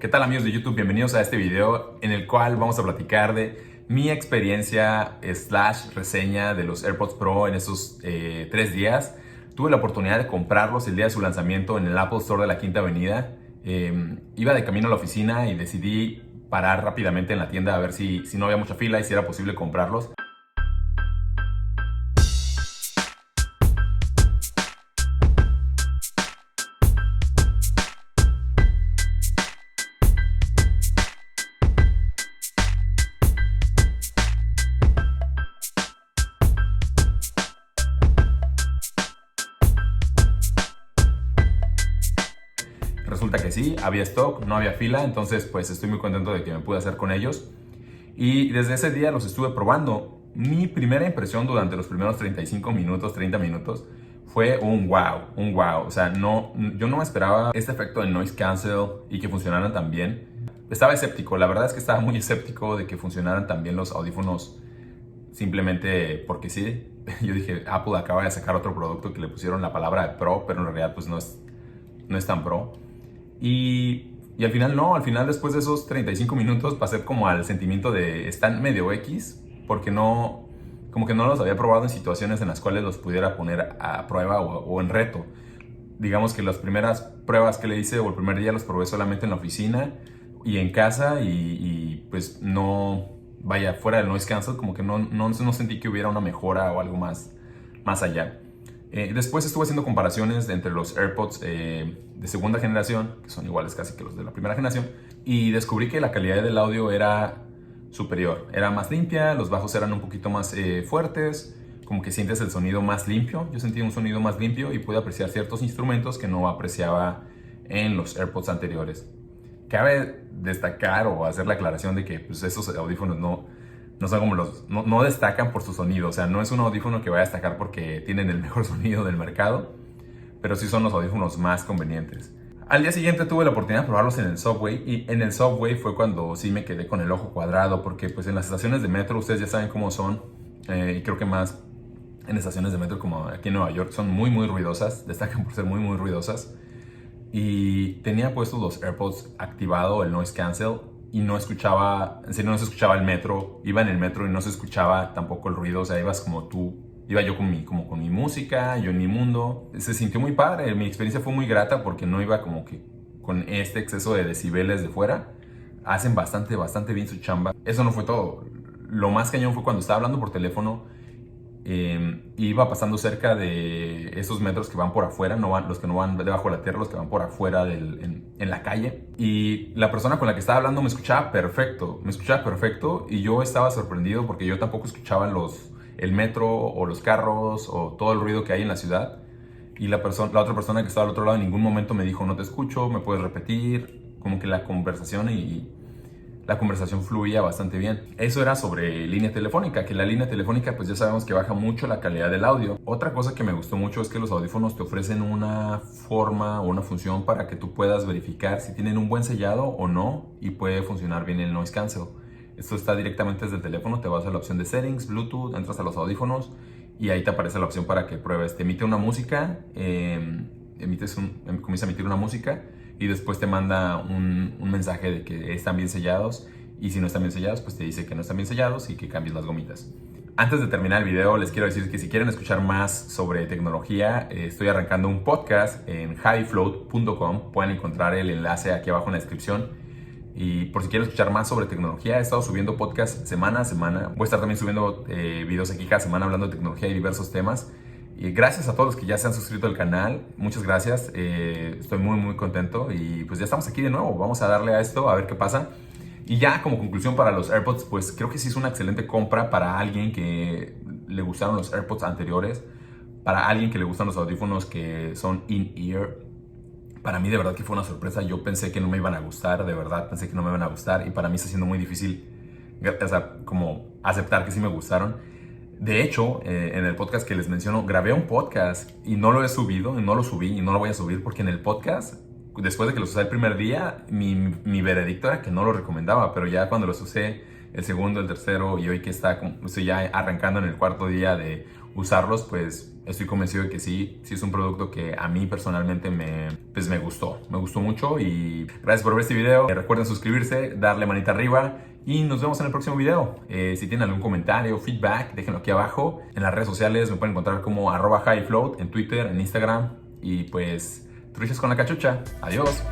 ¿Qué tal, amigos de YouTube? Bienvenidos a este video en el cual vamos a platicar de mi experiencia / reseña de los AirPods Pro en esos 3 días. Tuve la oportunidad de comprarlos el día de su lanzamiento en el Apple Store de la Quinta Avenida. Iba de camino a la oficina y decidí parar rápidamente en la tienda a ver si no había mucha fila y si era posible comprarlos. Resulta que sí, había stock, no había fila, entonces pues estoy muy contento de que me pude hacer con ellos. Y desde ese día los estuve probando. Mi primera impresión durante los primeros 35 minutos, 30 minutos, fue un wow. O sea, yo no me esperaba este efecto de noise cancel y que funcionaran tan bien. Estaba escéptico, la verdad es que estaba muy escéptico de que funcionaran tan bien los audífonos simplemente porque sí. Yo dije, Apple acaba de sacar otro producto que le pusieron la palabra de Pro, pero en realidad pues no es tan Pro. Y al final no, al final después de esos 35 minutos pasé como al sentimiento de están medio X, porque como que no los había probado en situaciones en las cuales los pudiera poner a prueba o en reto. Digamos que las primeras pruebas que le hice o el primer día los probé solamente en la oficina y en casa y pues no, vaya, fuera del noise cancel, como que no sentí que hubiera una mejora o algo más allá. Después estuve haciendo comparaciones entre los AirPods de segunda generación, que son iguales casi que los de la primera generación, y descubrí que la calidad del audio era superior, era más limpia, los bajos eran un poquito más fuertes, como que sientes el sonido más limpio. Yo sentí un sonido más limpio y pude apreciar ciertos instrumentos que no apreciaba en los AirPods anteriores. Cabe destacar o hacer la aclaración de que pues, esos audífonos no son como no destacan por su sonido. O sea, no es un audífono que vaya a destacar porque tienen el mejor sonido del mercado, pero sí son los audífonos más convenientes. Al día siguiente tuve la oportunidad de probarlos en el subway, y en el subway fue cuando sí me quedé con el ojo cuadrado, porque pues en las estaciones de metro ustedes ya saben cómo son, y creo que más en estaciones de metro como aquí en Nueva York son muy ruidosas, destacan por ser muy ruidosas. Y tenía puestos los AirPods activado el noise cancel y no escuchaba, en serio no se escuchaba el metro. Iba en el metro y no se escuchaba tampoco el ruido. O sea, iba yo con mi música, yo en mi mundo. Se sintió muy padre, mi experiencia fue muy grata porque no iba como que con este exceso de decibeles de fuera. Hacen bastante bien su chamba. Eso no fue todo. Lo más cañón fue cuando estaba hablando por teléfono. Iba pasando cerca de esos metros que van por afuera, los que no van debajo de la tierra, los que van por afuera en la calle. Y la persona con la que estaba hablando me escuchaba perfecto y yo estaba sorprendido porque yo tampoco escuchaba el metro o los carros o todo el ruido que hay en la ciudad. Y la otra persona que estaba al otro lado en ningún momento me dijo, no te escucho, me puedes repetir. Como que la conversación fluía bastante bien. Eso era sobre línea telefónica, que la línea telefónica pues ya sabemos que baja mucho la calidad del audio. Otra cosa que me gustó mucho es que los audífonos te ofrecen una forma o una función para que tú puedas verificar si tienen un buen sellado o no, y puede funcionar bien el noise cancel. Esto está directamente desde el teléfono, te vas a la opción de settings, Bluetooth, entras a los audífonos y ahí te aparece la opción para que pruebes. Te emite una música, comienza a emitir una música y después te manda un mensaje de que están bien sellados, y si no están bien sellados pues te dice que no están bien sellados y que cambies las gomitas. Antes de terminar el video les quiero decir que si quieren escuchar más sobre tecnología, estoy arrancando un podcast en highfloat.com. Pueden encontrar el enlace aquí abajo en la descripción. Y por si quieren escuchar más sobre tecnología, he estado subiendo podcast semana a semana. Voy a estar también subiendo videos aquí cada semana hablando de tecnología y diversos temas. Y gracias a todos los que ya se han suscrito al canal, muchas gracias, estoy muy contento y pues ya estamos aquí de nuevo, vamos a darle a esto a ver qué pasa. Y ya como conclusión para los AirPods, pues creo que sí es una excelente compra para alguien que le gustaron los AirPods anteriores, para alguien que le gustan los audífonos que son in-ear. Para mí de verdad que fue una sorpresa, yo pensé que no me iban a gustar, de verdad pensé que no me iban a gustar, y para mí está siendo muy difícil, o sea, como aceptar que sí me gustaron. De hecho, en el podcast que les menciono, grabé un podcast y no lo he subido, y no lo subí y no lo voy a subir porque en el podcast, después de que los usé el primer día, mi veredicto era que no lo recomendaba, pero ya cuando los usé el segundo, el tercero y hoy que estoy ya arrancando en el cuarto día de usarlos, pues estoy convencido de que sí es un producto que a mí personalmente me gustó mucho. Y gracias por ver este video. Recuerden suscribirse, darle manita arriba y nos vemos en el próximo video. Si tienen algún comentario, feedback, déjenlo aquí abajo. En las redes sociales me pueden encontrar como @highfloat en Twitter, en Instagram. Y pues, truchas con la cachucha. Adiós.